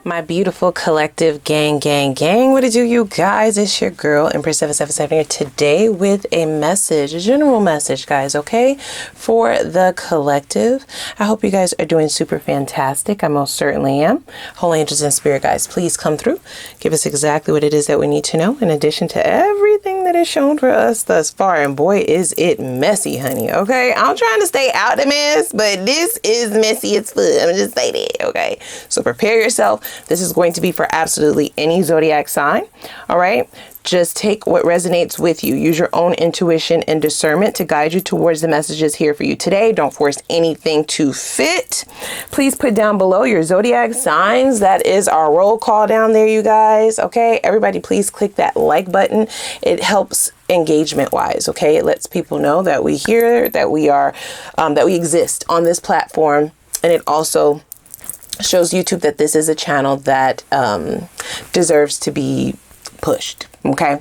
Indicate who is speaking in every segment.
Speaker 1: My beautiful collective gang. What it do, you guys? It's your girl, Empress 777 here today with a message, a general message, guys, okay? For the collective. I hope you guys are doing super fantastic. I most certainly am. Holy angels and spirit guides, please come through. Give us exactly what it is that we need to know in addition to everything that is shown for us thus far. And boy, is it messy, honey, okay? I'm trying to stay out of mess, but this is messy as fuck. I'm just saying it, okay? So prepare yourself. This is going to be for absolutely any zodiac sign. All right. Just take what resonates with you. Use your own intuition and discernment to guide you towards the messages here for you today. Don't force anything to fit. Please put down below your zodiac signs. That is our roll call down there, you guys. Okay. Everybody, please click that like button. It helps engagement wise. Okay. It lets people know that we here, that we are, that we exist on this platform. And it also shows YouTube that this is a channel that deserves to be pushed. Okay.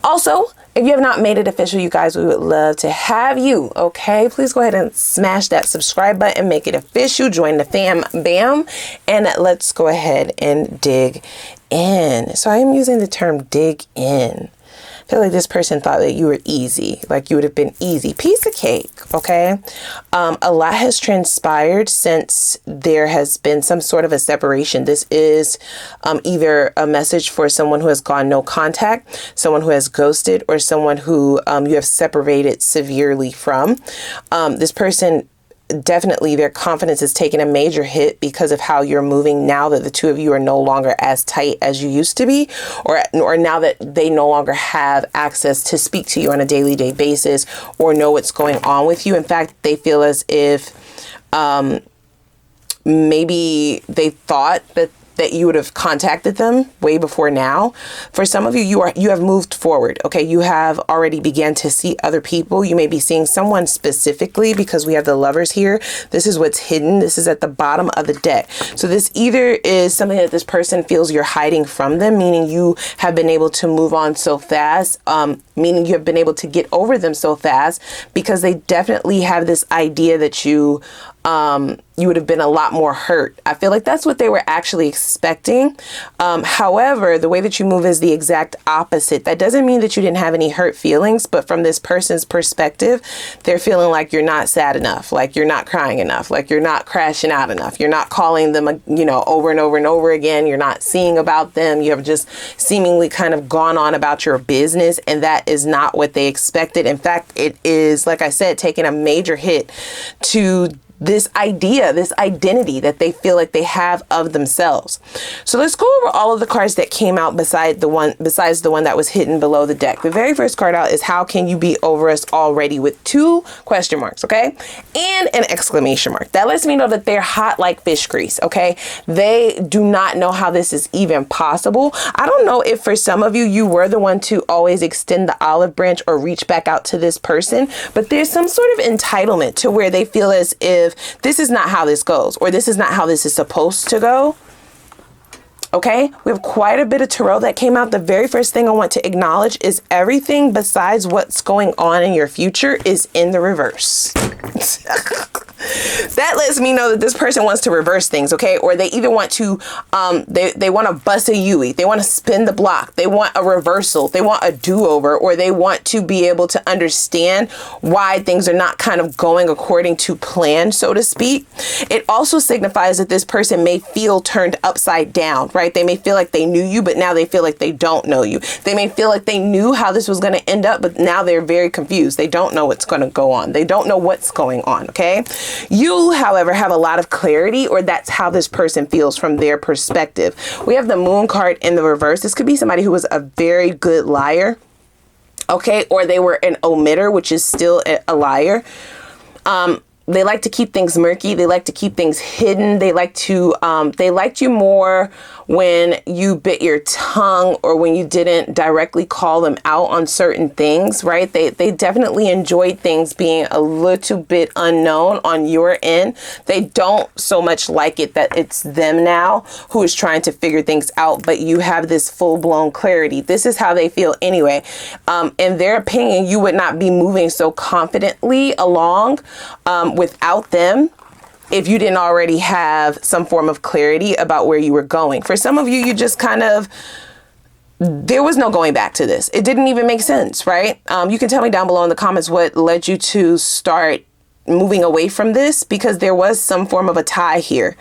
Speaker 1: Also, if you have not made it official, you guys, we would love to have you. Okay. Please go ahead and smash that subscribe button, make it official, join the fam bam, and let's go ahead and dig in. So I am using the term dig in. I feel like this person thought that you were easy, like you would have been easy. Piece of cake, okay? A lot has transpired since there has been some sort of a separation. This is either a message for someone who has gone no contact, someone who has ghosted, or someone who you have separated severely from. This person, definitely their confidence is taking a major hit because of how you're moving now that the two of you are no longer as tight as you used to be, or now that they no longer have access to speak to you on a daily basis or know what's going on with you. In fact, they feel as if maybe they thought that you would have contacted them way before now. For some of you, you have moved forward. Okay. You have already began to see other people. You may be seeing someone specifically because we have the Lovers here. This is what's hidden. This is at the bottom of the deck. So this either is something that this person feels you're hiding from them, meaning you have been able to move on so fast, meaning you have been able to get over them so fast, because they definitely have this idea that you would have been a lot more hurt. I feel like that's what they were actually expecting. However, the way that you move is the exact opposite. That doesn't mean that you didn't have any hurt feelings, but from this person's perspective, they're feeling like you're not sad enough, like you're not crying enough, like you're not crashing out enough. You're not calling them, over and over and over again. You're not seeing about them. You have just seemingly kind of gone on about your business, and that is not what they expected. In fact, it is, like I said, taking a major hit to this idea, this identity that they feel like they have of themselves. So let's go over all of the cards that came out besides the one that was hidden below the deck. The very first card out is how can you be over us already, with 2 question marks, okay? And an exclamation mark. That lets me know that they're hot like fish grease, okay? They do not know how this is even possible. I don't know if for some of you, you were the one to always extend the olive branch or reach back out to this person, but there's some sort of entitlement to where they feel as if this is not how this goes, or this is not how this is supposed to go. Okay, we have quite a bit of tarot that came out. The very first thing I want to acknowledge is everything besides what's going on in your future is in the reverse. That lets me know that this person wants to reverse things, okay? Or they either want to, they want to bust a Yui. They want to spin the block. They want a reversal. They want a do-over, or they want to be able to understand why things are not kind of going according to plan, so to speak. It also signifies that this person may feel turned upside down, right? They may feel like they knew you, but now they feel like they don't know you. They may feel like they knew how this was going to end up, but now they're very confused. They don't know what's going to go on. They don't know what's going on, okay? You, however, have a lot of clarity, or that's how this person feels from their perspective. We have the Moon card in the reverse. This could be somebody who was a very good liar, okay? Or they were an omitter, which is still a liar. They like to keep things murky. They like to keep things hidden. They liked you more when you bit your tongue or when you didn't directly call them out on certain things, right? They definitely enjoyed things being a little bit unknown on your end. They don't so much like it that it's them now who is trying to figure things out, but you have this full-blown clarity. This is how they feel anyway. In their opinion, you would not be moving so confidently along without them. if you didn't already have some form of clarity about where you were going. For some of you, you just kind of, there was no going back to this. It didn't even make sense, right? You can tell me down below in the comments what led you to start moving away from this, because there was some form of a tie here.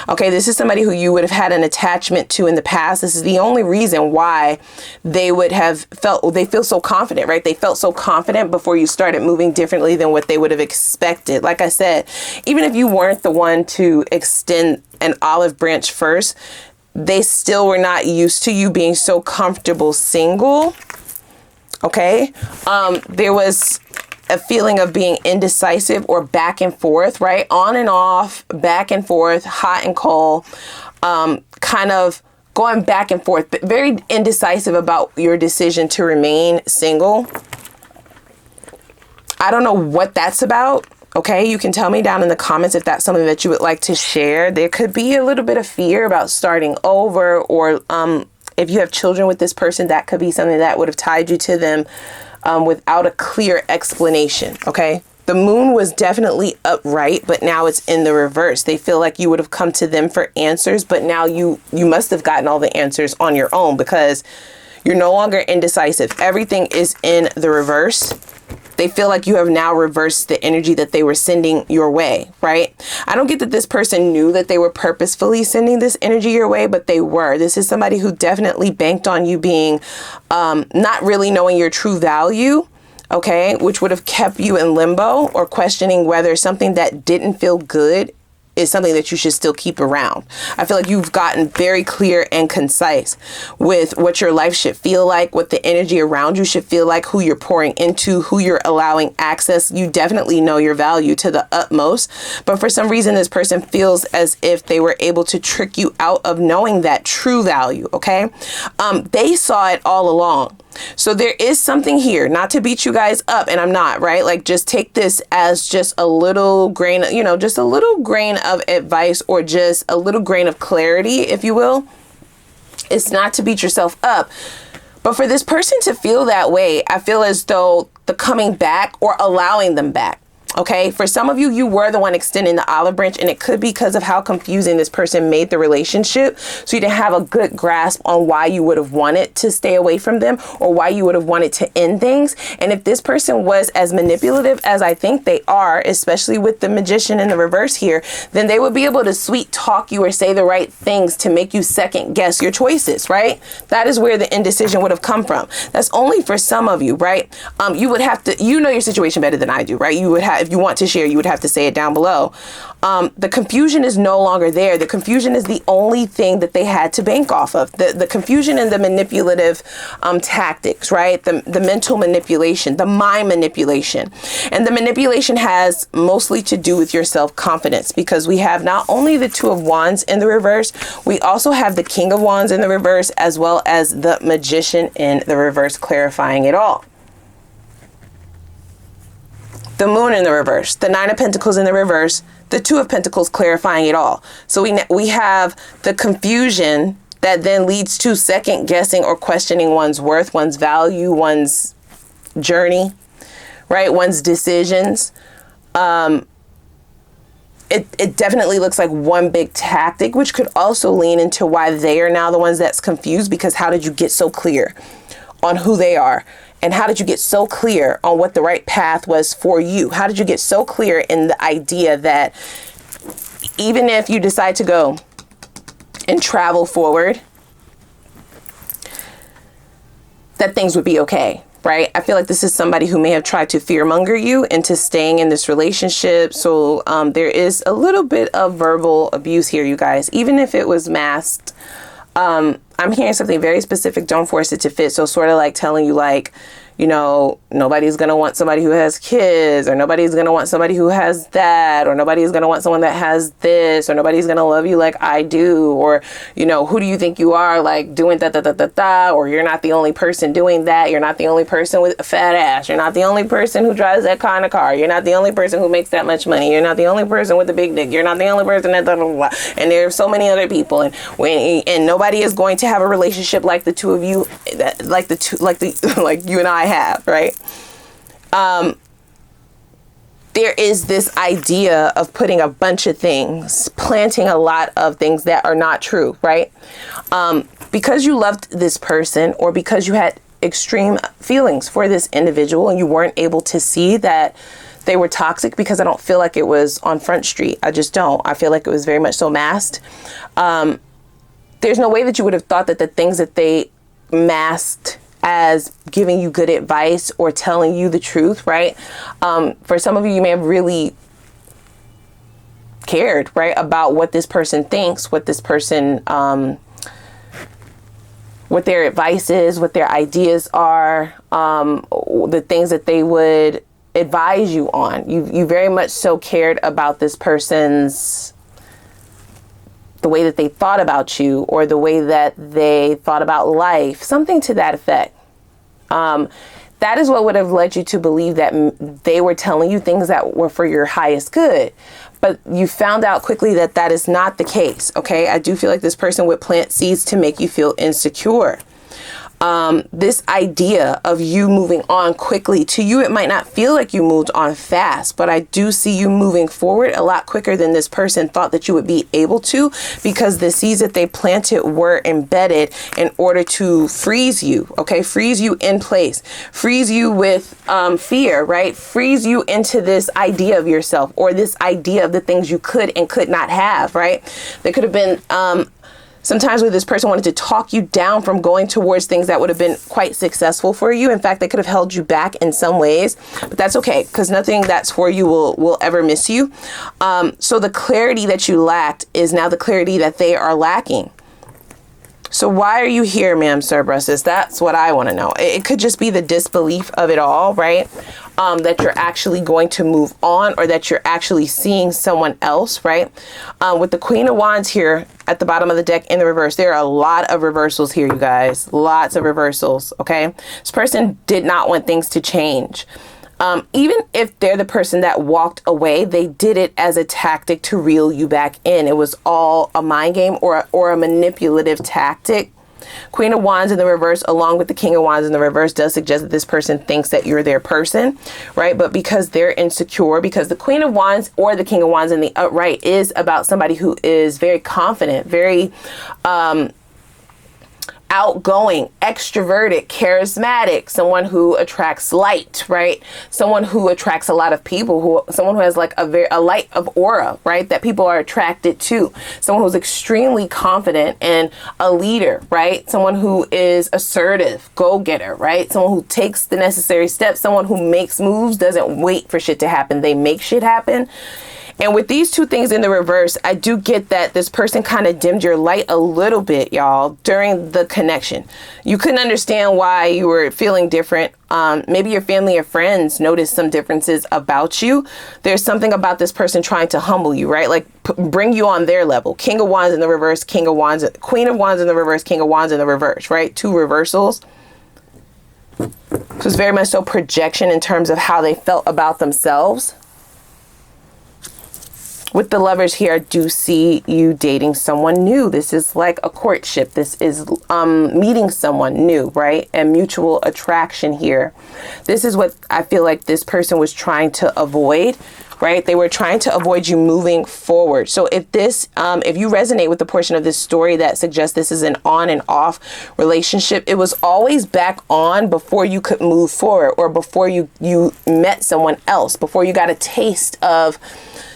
Speaker 1: Okay, this is somebody who you would have had an attachment to in the past. This is the only reason why they would have felt, they feel so confident, right? They felt so confident before you started moving differently than what they would have expected. Like I said, even if you weren't the one to extend an olive branch first, they still were not used to you being so comfortable single. Okay, there was a feeling of being indecisive or back and forth, right? On and off, back and forth, hot and cold, kind of going back and forth, but very indecisive about your decision to remain single. I don't know what that's about. Okay, you can tell me down in the comments if that's something that you would like to share. There could be a little bit of fear about starting over, or if you have children with this person, that could be something that would have tied you to them without a clear explanation. Okay, the moon was definitely upright, but now it's in the reverse. They feel like you would have come to them for answers, but now you must have gotten all the answers on your own, because you're no longer indecisive. Everything is in the reverse. They feel like you have now reversed the energy that they were sending your way, right? I don't get that this person knew that they were purposefully sending this energy your way, but they were. This is somebody who definitely banked on you being not really knowing your true value, okay, which would have kept you in limbo or questioning whether something that didn't feel good is something that you should still keep around. I feel like you've gotten very clear and concise with what your life should feel like, what the energy around you should feel like, who you're pouring into, who you're allowing access. You definitely know your value to the utmost, but for some reason, this person feels as if they were able to trick you out of knowing that true value, okay? They saw it all along. So there is something here, not to beat you guys up, and I'm not, right? Like, just take this as just a little grain, you know, just a little grain of advice, or just a little grain of clarity, if you will. It's not to beat yourself up, but for this person to feel that way, I feel as though the coming back or allowing them back. Okay, for some of you, you were the one extending the olive branch, and it could be because of how confusing this person made the relationship. So you didn't have a good grasp on why you would have wanted to stay away from them, or why you would have wanted to end things. And if this person was as manipulative as I think they are, especially with the Magician in the reverse here, then they would be able to sweet talk you or say the right things to make you second guess your choices, right? That is where the indecision would have come from. That's only for some of you, right? You would have to, you know your situation better than I do, right? You would have, if you want to share, you would have to say it down below. The confusion is no longer there. The confusion is the only thing that they had to bank off of. The confusion and the manipulative tactics, right? The mental manipulation, the mind manipulation. And the manipulation has mostly to do with your self-confidence, because we have not only the Two of Wands in the reverse, we also have the King of Wands in the reverse, as well as the Magician in the reverse, clarifying it all. The Moon in the reverse, the Nine of Pentacles in the reverse, the Two of Pentacles, clarifying it all. So we have the confusion that then leads to second guessing or questioning one's worth, one's value, one's journey, right? One's decisions. It definitely looks like one big tactic, which could also lean into why they are now the ones that's confused, because how did you get so clear on who they are? And how did you get so clear on what the right path was for you? How did you get so clear in the idea that even if you decide to go and travel forward, that things would be okay, right? I feel like this is somebody who may have tried to fearmonger you into staying in this relationship. So there is a little bit of verbal abuse here, you guys, even if it was masked. I'm hearing something very specific. Don't force it to fit. So sort of like telling you, like, you know, nobody's going to want somebody who has kids, or nobody's going to want somebody who has that, or nobody's going to want someone that has this, or nobody's going to love you like I do, or, you know, who do you think you are, like, doing that, or you're not the only person doing that. You're not the only person with a fat ass. You're not the only person who drives that kind of car. You're not the only person who makes that much money. You're not the only person with a big dick. You're not the only person that and there are so many other people, and nobody is going to have a relationship like the two of you, like you and I have, right? there is this idea of putting a bunch of things, planting a lot of things that are not true, right? Because you loved this person, or because you had extreme feelings for this individual and you weren't able to see that they were toxic, because I don't feel like it was on Front Street. I just don't. I feel like it was very much so masked. There's no way that you would have thought that the things that they masked as giving you good advice or telling you the truth, right? For some of you, you may have really cared, right, about what this person thinks, what this person, what their advice is, what their ideas are, the things that they would advise you on. You very much so cared about this person's, the way that they thought about you, or the way that they thought about life, something to that effect. That is what would have led you to believe that they were telling you things that were for your highest good. But you found out quickly that that is not the case. Okay. I do feel like this person would plant seeds to make you feel insecure. This idea of you moving on quickly, to you, it might not feel like you moved on fast, but I do see you moving forward a lot quicker than this person thought that you would be able to, because the seeds that they planted were embedded in order to freeze you. Okay. Freeze you in place, freeze you with, fear, right? Freeze you into this idea of yourself, or this idea of the things you could and could not have, right? There could have been, sometimes where this person wanted to talk you down from going towards things that would have been quite successful for you. In fact, they could have held you back in some ways, but that's okay, because nothing that's for you will ever miss you. So the clarity that you lacked is now the clarity that they are lacking. So why are you here, ma'am, sir, brusses? That's what I want to know. It could just be the disbelief of it all, right? That you're actually going to move on, or that you're actually seeing someone else, right? With the Queen of Wands here at the bottom of the deck in the reverse, there are a lot of reversals here, you guys. Lots of reversals, okay? This person did not want things to change. Even if they're the person that walked away, they did it as a tactic to reel you back in. It was all a mind game, or a manipulative tactic. Queen of Wands in the reverse, along with the King of Wands in the reverse, does suggest that this person thinks that you're their person, right? But because they're insecure, because the Queen of Wands or the King of Wands in the upright is about somebody who is very confident, very, outgoing, extroverted, charismatic, someone who attracts light, right? Someone who attracts a lot of people, someone who has like a light of aura, right? That people are attracted to. Someone who's extremely confident and a leader, right? Someone who is assertive, go-getter, right? Someone who takes the necessary steps, someone who makes moves, doesn't wait for shit to happen. They make shit happen. And with these two things in the reverse, I do get that this person kind of dimmed your light a little bit, y'all, during the connection. You couldn't understand why you were feeling different. Maybe your family or friends noticed some differences about you. There's something about this person trying to humble you, right? Like bring you on their level. King of Wands in the reverse, King of Wands, Queen of Wands in the reverse, King of Wands in the reverse, right? Two reversals. So it's very much so projection in terms of how they felt about themselves. With the Lovers here, I do see you dating someone new. This is like a courtship. This is meeting someone new, right? And mutual attraction here. This is what I feel like this person was trying to avoid, right? They were trying to avoid you moving forward. So if you resonate with the portion of this story that suggests this is an on and off relationship, it was always back on before you could move forward, or before you met someone else, before you got a taste of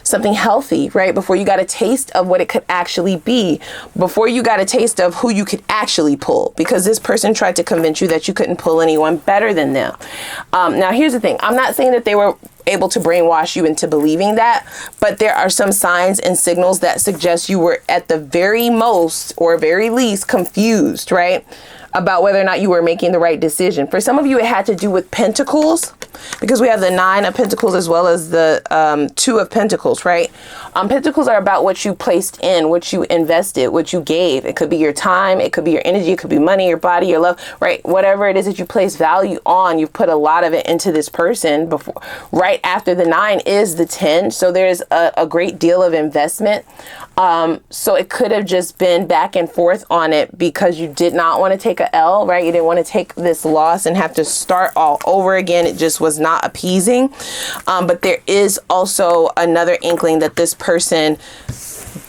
Speaker 1: something healthy, right? Before you got a taste of what it could actually be, before you got a taste of who you could actually pull, because this person tried to convince you that you couldn't pull anyone better than them. Now, here's the thing. I'm not saying that they were able to brainwash you into believing that, but there are some signs and signals that suggest you were at the very most, or very least, confused, right? About whether or not you were making the right decision. For some of you, it had to do with Pentacles, because we have the 9 of Pentacles as well as the 2 of Pentacles, right? Pentacles are about what you placed in, what you invested, what you gave. It could be your time, it could be your energy, it could be money, your body, your love, right? Whatever it is that you place value on, you've put a lot of it into this person. Before, right after the 9 is the 10. So there's a great deal of investment. So it could have just been back and forth on it because you did not want to take a L, right? You didn't want to take this loss and have to start all over again. It just was was not appeasing. But there is also another inkling that this person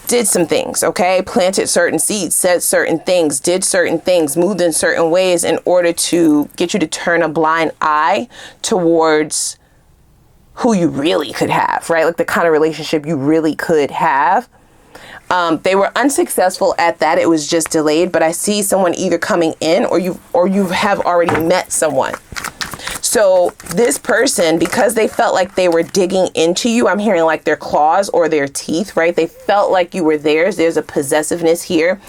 Speaker 1: did some things, okay? Planted certain seeds, said certain things, did certain things, moved in certain ways in order to get you to turn a blind eye towards who you really could have, right? Like the kind of relationship you really could have. They were unsuccessful at that. It was just delayed, but I see someone either coming in or you have already met someone. So this person, because they felt like they were digging into you, I'm hearing like their claws or their teeth, right? They felt like you were theirs. There's a possessiveness here.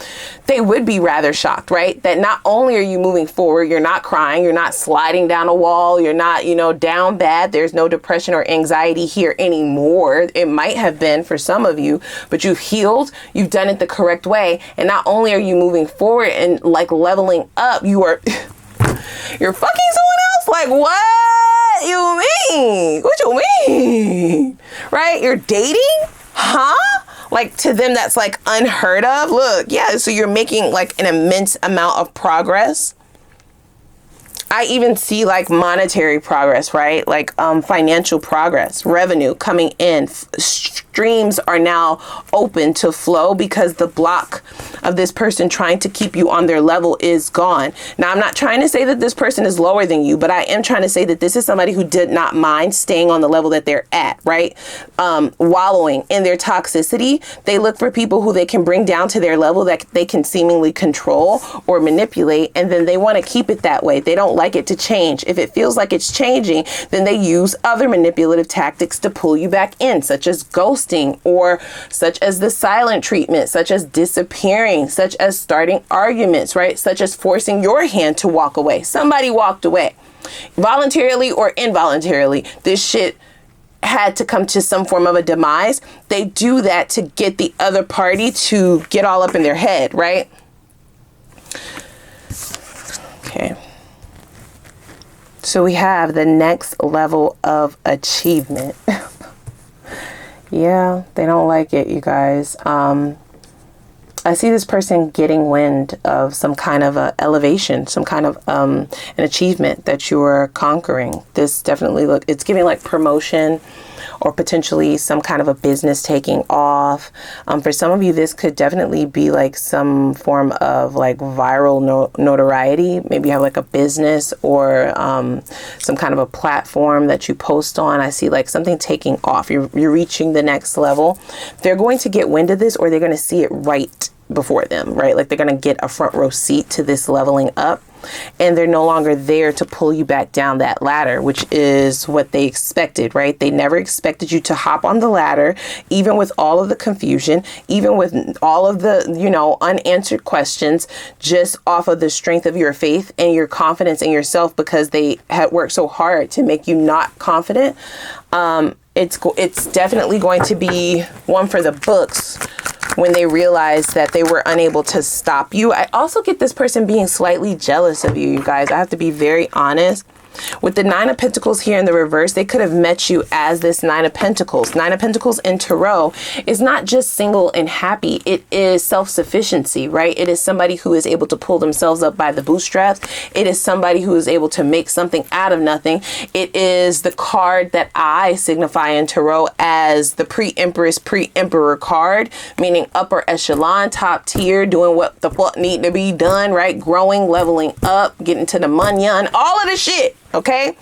Speaker 1: They would be rather shocked, right? That not only are you moving forward, you're not crying, you're not sliding down a wall, you're not, down bad. There's no depression or anxiety here anymore. It might have been for some of you, but you've healed, you've done it the correct way. And not only are you moving forward and like leveling up, you're fucking someone else. Like, what you mean? What you mean? Right? You're dating? Huh? Like to them, that's like unheard of. Look, yeah. So you're making like an immense amount of progress. I even see like monetary progress, right? Like financial progress, revenue coming in. Streams are now open to flow because the block of this person trying to keep you on their level is gone. Now, I'm not trying to say that this person is lower than you, but I am trying to say that this is somebody who did not mind staying on the level that they're at, right? Wallowing in their toxicity. They look for people who they can bring down to their level that they can seemingly control or manipulate, and then they want to keep it that way. They don't like it to change. If it feels like it's changing, then they use other manipulative tactics to pull you back in, such as ghosting, or such as the silent treatment, such as disappearing, such as starting arguments, right? Such as forcing your hand to walk away. Somebody walked away voluntarily or involuntarily. This shit had to come to some form of a demise. They do that to get the other party to get all up in their head, right? Okay. So we have the next level of achievement. Yeah, they don't like it, you guys. I see this person getting wind of some kind of a elevation, some kind of an achievement that you're conquering. This definitely it's giving like promotion or potentially some kind of a business taking off. For some of you, this could definitely be like some form of like viral notoriety. Maybe you have like a business or some kind of a platform that you post on. I see like something taking off. You're reaching the next level. They're going to get wind of this, or they're going to see it right before them, right? Like they're going to get a front row seat to this leveling up. And they're no longer there to pull you back down that ladder, which is what they expected, right? They never expected you to hop on the ladder, even with all of the confusion, even with all of the, unanswered questions, just off of the strength of your faith and your confidence in yourself, because they had worked so hard to make you not confident. It's definitely going to be one for the books when they realize that they were unable to stop you. I also get this person being slightly jealous of you, you guys. I have to be very honest. With the Nine of Pentacles here in the reverse, they could have met you as this Nine of Pentacles. Nine of Pentacles in Tarot is not just single and happy. It is self-sufficiency, right? It is somebody who is able to pull themselves up by the bootstraps. It is somebody who is able to make something out of nothing. It is the card that I signify in Tarot as the pre-Empress, pre-Emperor card, meaning upper echelon, top tier, doing what the fuck need to be done, right? Growing, leveling up, getting to the munyan, all of the shit. Okay.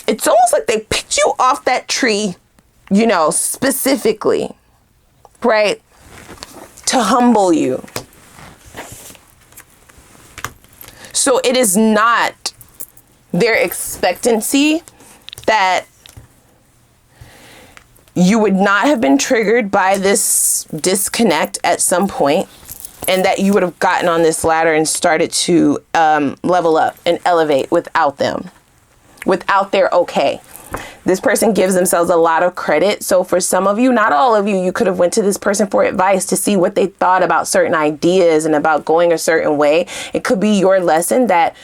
Speaker 1: It's almost like they picked you off that tree, specifically, right? To humble you. So it is not their expectancy that you would not have been triggered by this disconnect at some point, and that you would have gotten on this ladder and started to level up and elevate without them, without their okay. This person gives themselves a lot of credit. So for some of you, not all of you, you could have went to this person for advice to see what they thought about certain ideas and about going a certain way. It could be your lesson that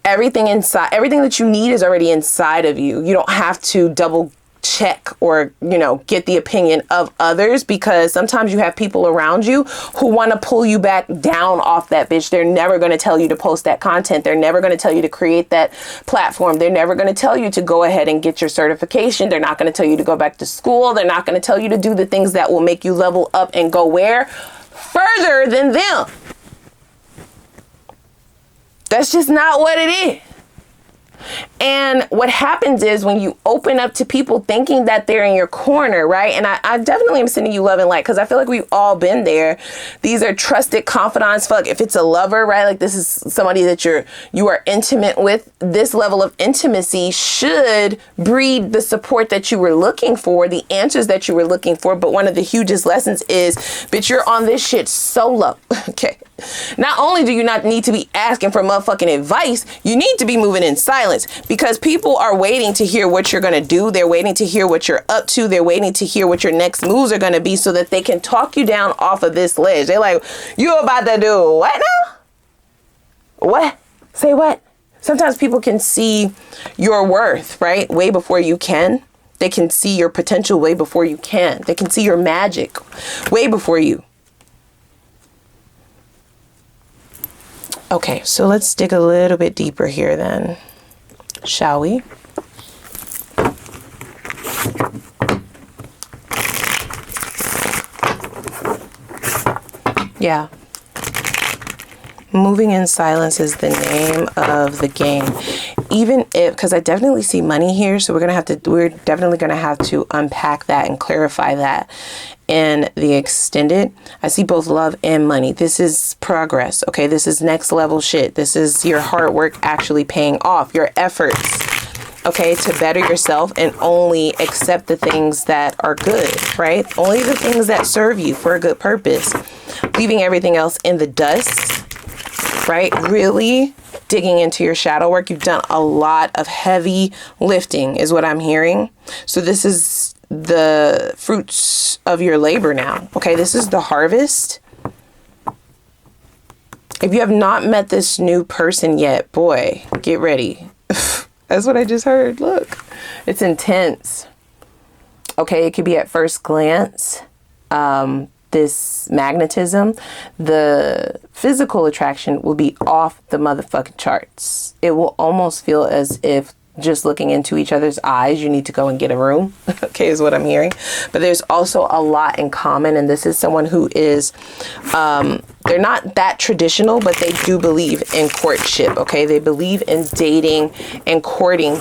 Speaker 1: everything that you need is already inside of you. You don't have to double check or, you know, get the opinion of others, because sometimes you have people around you who want to pull you back down off that bitch. They're never going to tell you to post that content. They're never going to tell you to create that platform. They're never going to tell you to go ahead and get your certification. They're not going to tell you to go back to school. They're not going to tell you to do the things that will make you level up and go where? Further than them. That's just not what it is. And what happens is when you open up to people thinking that they're in your corner, right? And I definitely am sending you love and light, because I feel like we've all been there. These are trusted confidants. Fuck, if it's a lover, right? Like, this is somebody that you are intimate with. This level of intimacy should breed the support that you were looking for, the answers that you were looking for. But one of the hugest lessons is, bitch, you're on this shit solo. Okay. Not only do you not need to be asking for motherfucking advice, you need to be moving in silence, because people are waiting to hear what you're going to do. They're waiting to hear what you're up to. They're waiting to hear what your next moves are going to be so that they can talk you down off of this ledge. They're like, you about to do what now? What? Say what? Sometimes people can see your worth, right? Way before you can. They can see your potential way before you can. They can see your magic way before you. Okay, so let's dig a little bit deeper here then, shall we? Yeah. Moving in silence is the name of the game. Even if, because I definitely see money here, so we're definitely gonna have to unpack that and clarify that in the extended. I see both love and money. This is progress. Okay, this is next level shit. This is your hard work actually paying off, your efforts, okay, to better yourself and only accept the things that are good, right? Only the things that serve you for a good purpose, leaving everything else in the dust, right? Really digging into your shadow work. You've done a lot of heavy lifting is what I'm hearing. So this is the fruits of your labor now. Okay, this is the harvest. If you have not met this new person yet, boy, get ready. That's what I just heard. Look, it's intense. Okay, it could be at first glance. This magnetism, the physical attraction will be off the motherfucking charts. It will almost feel as if just looking into each other's eyes, you need to go and get a room. Okay, is what I'm hearing. But there's also a lot in common. And this is someone who is, they're not that traditional, but they do believe in courtship. Okay, they believe in dating and courting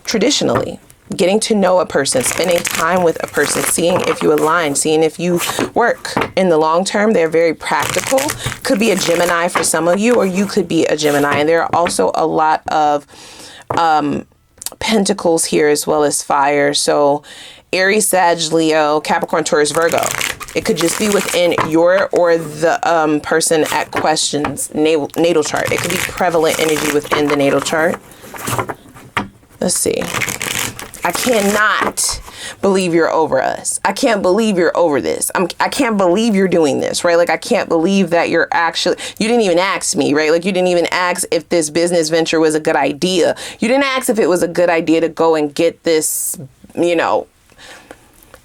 Speaker 1: traditionally. Getting to know a person, spending time with a person, seeing if you align, seeing if you work in the long term. They're very practical. Could be a Gemini for some of you, or you could be a Gemini. And there are also a lot of pentacles here as well as fire. So Aries, Sag, Leo, Capricorn, Taurus, Virgo. It could just be within your or the person at questions natal chart. It could be prevalent energy within the natal chart. Let's see. I cannot believe you're over us. I can't believe you're over this. I can't believe you're doing this, right? Like, I can't believe that you're actually, you didn't even ask me, right? Like, you didn't even ask if this business venture was a good idea. You didn't ask if it was a good idea to go and get this, you know,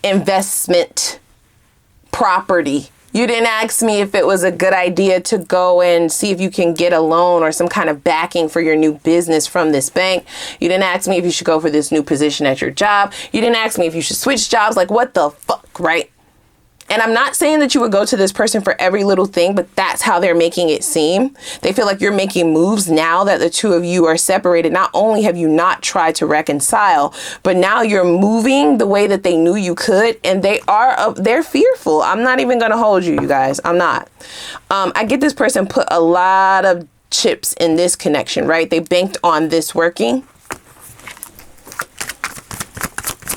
Speaker 1: investment property. You didn't ask me if it was a good idea to go and see if you can get a loan or some kind of backing for your new business from this bank. You didn't ask me if you should go for this new position at your job. You didn't ask me if you should switch jobs. Like, what the fuck, right? And I'm not saying that you would go to this person for every little thing, but that's how they're making it seem. They feel like you're making moves now that the two of you are separated. Not only have you not tried to reconcile, but now you're moving the way that they knew you could. And they're fearful. I'm not even going to hold you, you guys. I'm not. I get this person put a lot of chips in this connection, right? They banked on this working.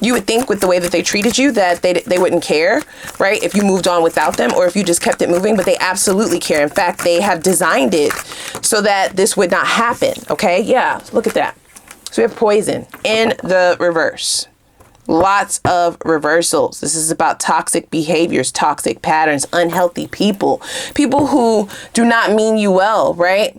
Speaker 1: You would think with the way that they treated you that they wouldn't care, right? If you moved on without them or if you just kept it moving, but they absolutely care. In fact, they have designed it so that this would not happen. Okay. Yeah. Look at that. So we have poison in the reverse. Lots of reversals. This is about toxic behaviors, toxic patterns, unhealthy people, people who do not mean you well, right?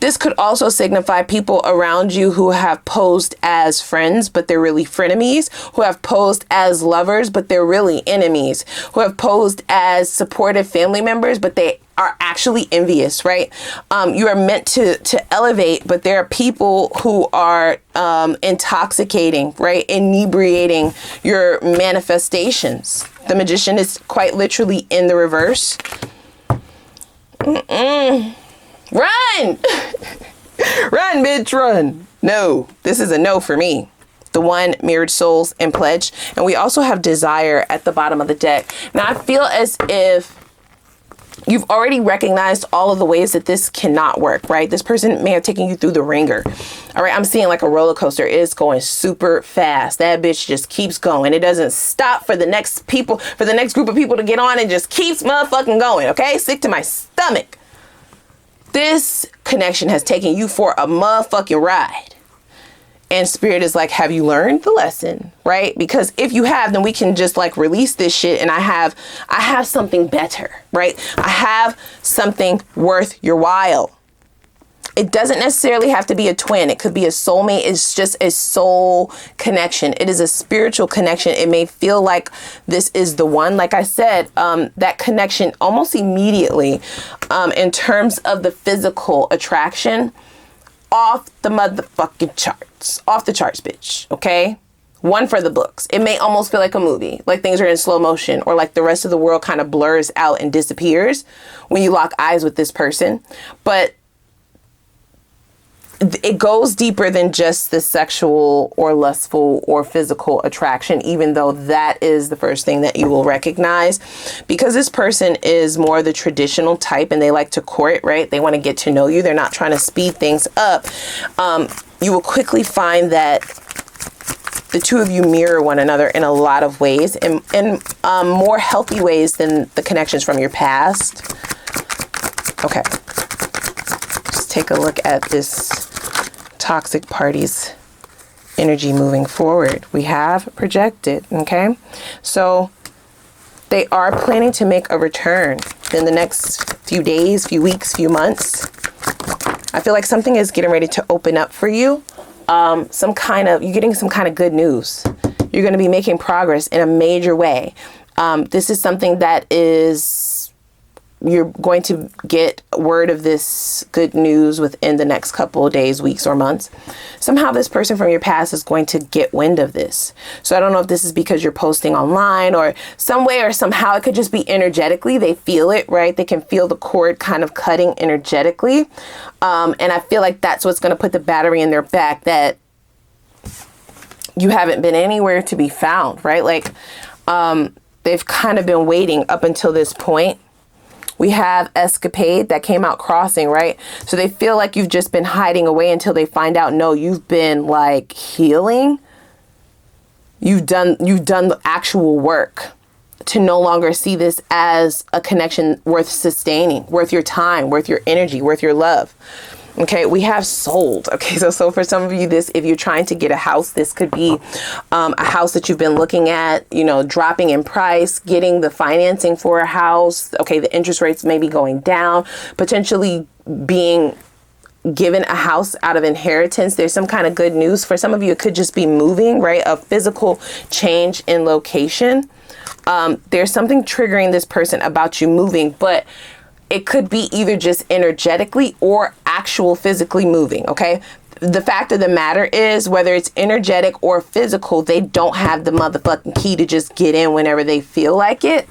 Speaker 1: This could also signify people around you who have posed as friends, but they're really frenemies, who have posed as lovers, but they're really enemies, who have posed as supportive family members, but they are actually envious, right? You are meant to elevate, but there are people who are intoxicating, right? Inebriating your manifestations. The Magician is quite literally in the reverse. Run! Run, bitch, run. No, this is a no for me. The one, Mirrored Souls and Pledge. And we also have Desire at the bottom of the deck. Now, I feel as if you've already recognized all of the ways that this cannot work, right? This person may have taken you through the ringer. All right, I'm seeing like a roller coaster. It's going super fast. That bitch just keeps going. It doesn't stop for the next people, for the next group of people to get on, and just keeps motherfucking going, okay? Sick to my stomach. This connection has taken you for a motherfucking ride. And Spirit is like, have you learned the lesson, right? Because if you have, then we can just like release this shit, and I have something better, right? I have something worth your while. It doesn't necessarily have to be a twin. It could be a soulmate. It's just a soul connection. It is a spiritual connection. It may feel like this is the one. Like I said, that connection almost immediately, in terms of the physical attraction, off the motherfucking charts. Off the charts, bitch. Okay? One for the books. It may almost feel like a movie, like things are in slow motion, or like the rest of the world kind of blurs out and disappears when you lock eyes with this person. But it goes deeper than just the sexual or lustful or physical attraction, even though that is the first thing that you will recognize, because this person is more the traditional type and they like to court, right? They want to get to know you. They're not trying to speed things up. You will quickly find that the two of you mirror one another in a lot of ways, and in more healthy ways than the connections from your past. Okay. Take a look at this toxic party's energy moving forward. We have projected, okay? So they are planning to make a return in the next few days, few weeks, few months. I feel like something is getting ready to open up for you. You're getting some kind of good news. You're going to be making progress in a major way. This is something that you're going to get word of this good news within the next couple of days, weeks, or months. Somehow this person from your past is going to get wind of this. So I don't know if this is because you're posting online or some way or somehow. It could just be energetically. They feel it, right? They can feel the cord kind of cutting energetically. And I feel like that's what's going to put the battery in their back, that you haven't been anywhere to be found, right? Like they've kind of been waiting up until this point. We have Escapade that came out crossing, right? So they feel like you've just been hiding away until they find out, no, you've been like healing. You've done the actual work to no longer see this as a connection worth sustaining, worth your time, worth your energy, worth your love. Okay, we have sold. Okay, so for some of you, if you're trying to get a house, this could be a house that you've been looking at, dropping in price, getting the financing for a house. Okay, the interest rates may be going down, potentially being given a house out of inheritance. There's some kind of good news. For some of you, it could just be moving, right? A physical change in location. There's something triggering this person about you moving, but it could be either just energetically or actual physically moving, okay? The fact of the matter is, whether it's energetic or physical, they don't have the motherfucking key to just get in whenever they feel like it,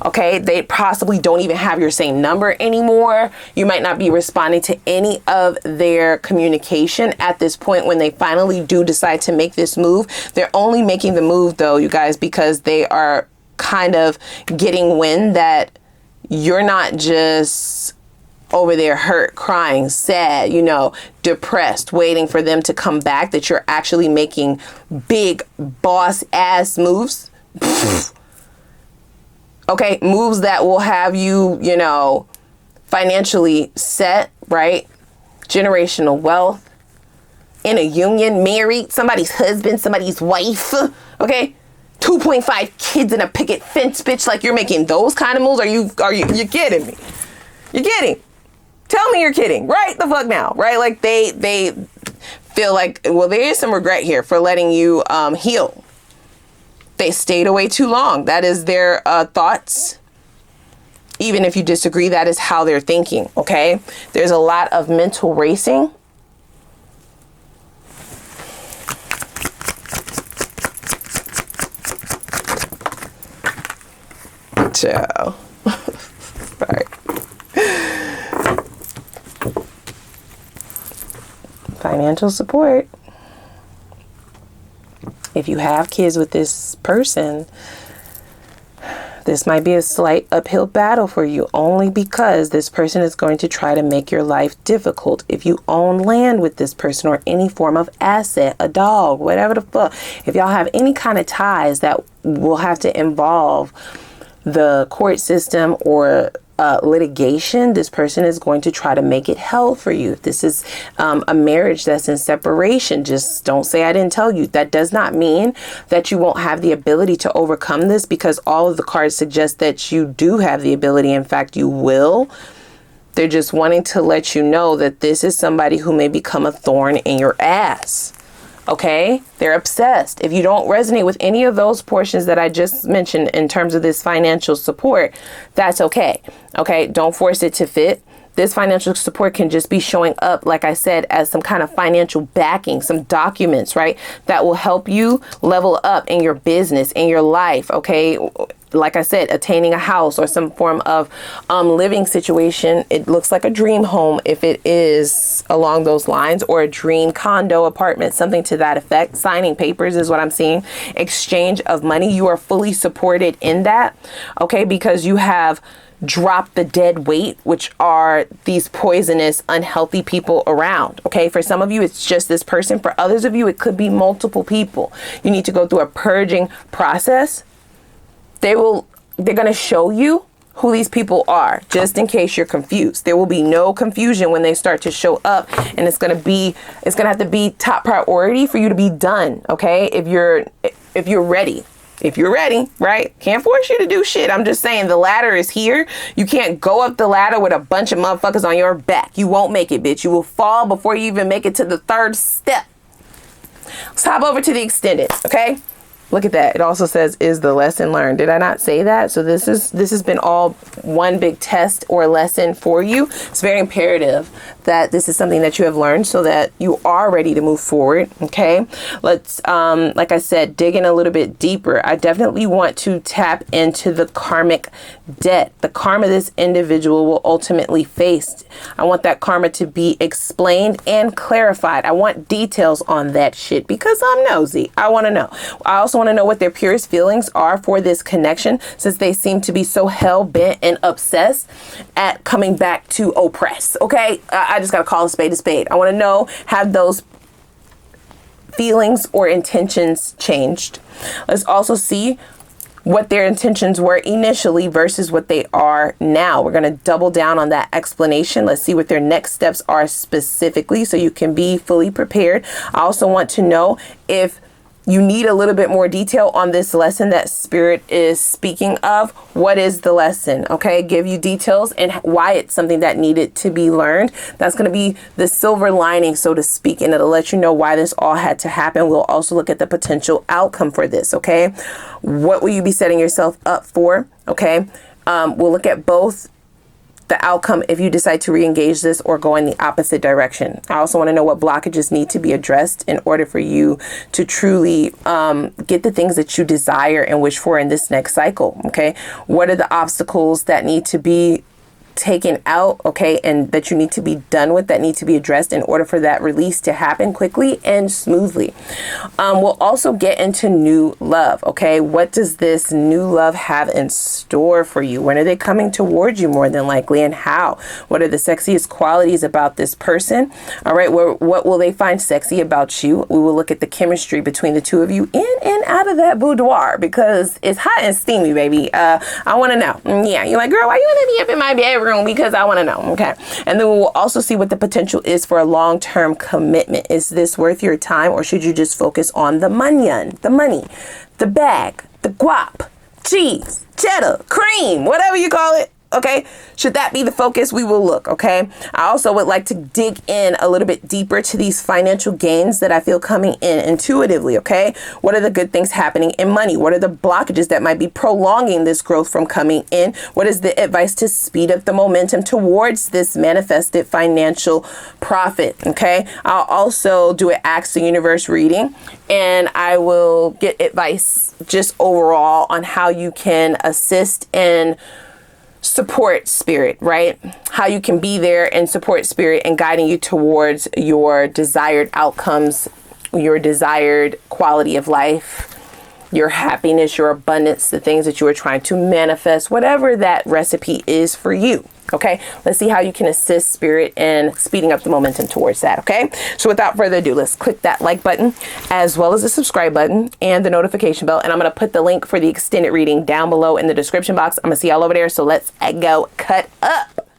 Speaker 1: okay? They possibly don't even have your same number anymore. You might not be responding to any of their communication at this point when they finally do decide to make this move. They're only making the move, though, you guys, because they are kind of getting wind that you're not just over there hurt, crying, sad, depressed, waiting for them to come back, that you're actually making big boss ass moves. Okay, moves that will have you, financially set, right? Generational wealth, in a union, married, somebody's husband, somebody's wife, okay? 2.5 kids in a picket fence, bitch. Like, you're making those kind of moves? You're kidding me? You're kidding. Tell me you're kidding. Right the fuck now. Right? Like they feel like, well, there is some regret here for letting you heal. They stayed away too long. That is their thoughts. Even if you disagree, that is how they're thinking. Okay. There's a lot of mental racing. Ciao. Right. Financial support. If you have kids with this person, this might be a slight uphill battle for you, only because this person is going to try to make your life difficult. If you own land with this person or any form of asset, a dog, whatever the fuck, if y'all have any kind of ties that will have to involve the court system or litigation, this person is going to try to make it hell for you. If this is a marriage that's in separation, just don't say I didn't tell you. That does not mean that you won't have the ability to overcome this, because all of the cards suggest that you do have the ability. In fact, you will. They're just wanting to let you know that this is somebody who may become a thorn in your ass. Okay, they're obsessed. If you don't resonate with any of those portions that I just mentioned in terms of this financial support, that's okay. Okay, don't force it to fit. This financial support can just be showing up, like I said, as some kind of financial backing, some documents, right, that will help you level up in your business, in your life. Okay, like I said, attaining a house or some form of living situation. It looks like a dream home if it is along those lines, or a dream condo, apartment, something to that effect. Signing papers is what I'm seeing. Exchange of money. You are fully supported in that. Okay, because you have dropped the dead weight, which are these poisonous, unhealthy people around. Okay, for some of you, it's just this person. For others of you, it could be multiple people. You need to go through a purging process. They're going to show you who these people are, just in case you're confused. There will be no confusion when they start to show up, and it's going to have to be top priority for you to be done. Okay, if you're ready. If you're ready, right? Can't force you to do shit. I'm just saying the ladder is here. You can't go up the ladder with a bunch of motherfuckers on your back. You won't make it, bitch. You will fall before you even make it to the third step. Let's hop over to the extended, okay? Look at that. It also says, is the lesson learned? Did I not say that? So this has been all one big test or lesson for you. It's very imperative that this is something that you have learned so that you are ready to move forward. Okay. Let's, like I said, dig in a little bit deeper. I definitely want to tap into the karmic debt, the karma this individual will ultimately face. I want that karma to be explained and clarified. I want details on that shit because I'm nosy. I want to know. I also want to know what their purest feelings are for this connection, since they seem to be so hell-bent and obsessed at coming back to oppress. Okay, I just gotta call a spade a spade. I want to know, have those feelings or intentions changed? Let's also see what their intentions were initially versus what they are now. We're going to double down on that explanation. Let's see what their next steps are specifically, so you can be fully prepared. I also want to know if you need a little bit more detail on this lesson that Spirit is speaking of. What is the lesson? Okay, give you details and why it's something that needed to be learned. That's going to be the silver lining, so to speak, and it'll let you know why this all had to happen. We'll also look at the potential outcome for this. Okay, what will you be setting yourself up for? Okay, we'll look at both the outcome if you decide to re-engage this or go in the opposite direction. I also want to know what blockages need to be addressed in order for you to truly get the things that you desire and wish for in this next cycle. Okay, what are the obstacles that need to be taken out, okay, and that you need to be done with, that need to be addressed in order for that release to happen quickly and smoothly. We'll also get into new love. Okay, what does this new love have in store for you? When are they coming towards you more than likely, and how? What are the sexiest qualities about this person? All right, what will they find sexy about you? We will look at the chemistry between the two of you in and out of that boudoir, because it's hot and steamy, baby. I want to know. Yeah, you're like, girl, why you want to be up in my bedroom? Because I want to know. Okay, and then we'll also see what the potential is for a long-term commitment. Is this worth your time, or should you just focus on the money, the bag, the guap, cheese, cheddar, cream, whatever you call it? Okay, should that be the focus, we will look. Okay, I also would like to dig in a little bit deeper to these financial gains that I feel coming in intuitively. Okay, what are the good things happening in money? What are the blockages that might be prolonging this growth from coming in? What is the advice to speed up the momentum towards this manifested financial profit? Okay, I'll also do an Ask the Universe reading, and I will get advice just overall on how you can assist and support spirit, right? How you can be there and support spirit and guiding you towards your desired outcomes, your desired quality of life, your happiness, your abundance, the things that you are trying to manifest, whatever that recipe is for you. Okay, let's see how you can assist spirit in speeding up the momentum towards that. Okay, so without further ado, let's click that like button as well as the subscribe button and the notification bell. And I'm going to put the link for the extended reading down below in the description box. I'm going to see y'all over there. So let's go cut up.